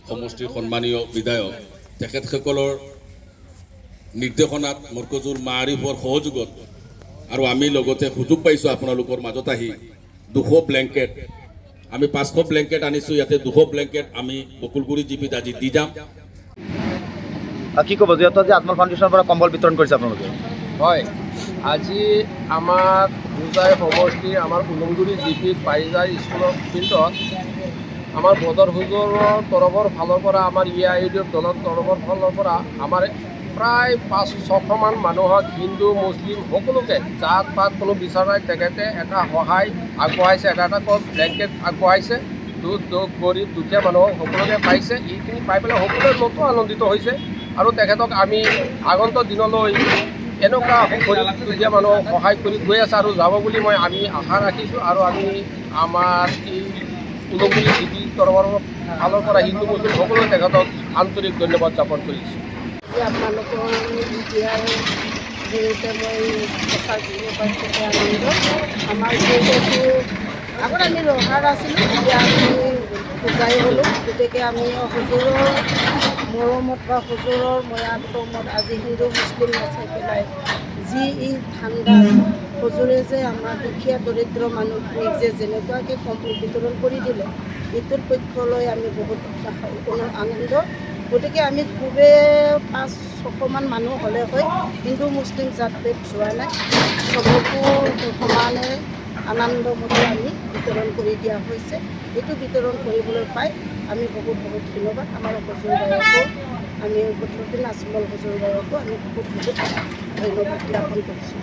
সমষ্টিৰ সন্মানীয় বিধায়ক তেখেতসকলৰ নিৰ্দেশনাত মৰকজুল মাৰিফৰ সহযোগত আৰু আমি লগতে সুযোগ পাইছোঁ আপোনালোকৰ মাজত আহি 200 ব্লেংকেট আমি 500 ব্লেংকেট আনিছোঁ ইয়াতে 200 ব্লেংকেট আমি বকুলগুৰি জিপিত আজি দি যাম। কি ক'ব যিহেতু আজি আজমল ফাউণ্ডেশ্যনৰ পৰা কম্বল বিতৰণ কৰিছে আপোনালোকে? হয়, আজি আমাৰ হোজাই সমষ্টিৰ আমাৰ উলুংগুৰি জিপিত পাৰিজাৰ স্কুলৰ ফিল্ডত আমাৰ বদৰ হুজুৰৰ তৰফৰ ফালৰ পৰা আমাৰ EIUDF দলৰ তৰফৰ ফালৰ পৰা আমাৰ প্ৰায় 500-600 মান মানুহক হিন্দু মুছলিম সকলোকে জাত পাত কোনো বিচাৰাই তেখেতে এটা সহায় আগবঢ়াইছে, এটা ব্লেংকেট আগবঢ়াইছে। গৰীব দুখীয়া মানুহক সকলোকে পাইছে। এইখিনি পাই পেলাই সকলোৱে নতুন আনন্দিত হৈছে আৰু তেখেতক আমি আগন্তুক দিনলৈ এনেকুৱা দুখীয়া মানুহক সহায় কৰি গৈ আছে আৰু যাব বুলি আমি আশা ৰাখিছোঁ। আৰু আমি আমাৰ এই উলুংগুৰি জিপি তৰফৰ ফালৰ পৰা হিন্দু মুছলিম সকলোৱে তেখেতক আন্তৰিক ধন্যবাদ জ্ঞাপন কৰিছোঁ। আপোনালোকৰ দিয়াৰ জৰিয়তে মই প্ৰচাৰ কৰিব পাৰিছোঁ আনন্দ। আমাৰ যিহেতু আগত আমি ৰহাৰ আছিলোঁ, এতিয়া আমি পূজাই হ'লোঁ, গতিকে আমি হুজুৰৰ মৰমত বা হুজুৰৰ ময়ামত আজি হিন্দু মুছলিম নাচাই পেলাই যি এই ঠাণ্ডা হুজুৰে যে আমাৰ দুখীয়া দৰিদ্ৰ মানুহখিনিক যে যেনেকুৱাকৈ কম্বল বিতৰণ কৰি দিলে, এইটোৰ পক্ষলৈ আমি বহুত আনন্দ। গতিকে আমি খুবেই 500-600 মান মানুহ হ'লে হয়, হিন্দু মুছলিম জাত ভেদ যোৱা নাই, চবকো সমানে আনন্দমতে আমি বিতৰণ কৰি দিয়া হৈছে। এইটো বিতৰণ কৰিবলৈ পাই আমি বহুত ধন্যবাদ। আমাৰ হুজুৰ গায়কো আমি বদৰুদ্দিন আজমল হুজুৰ গায়কো আমি বহুত ধন্যবাদ জ্ঞাপন কৰিছোঁ।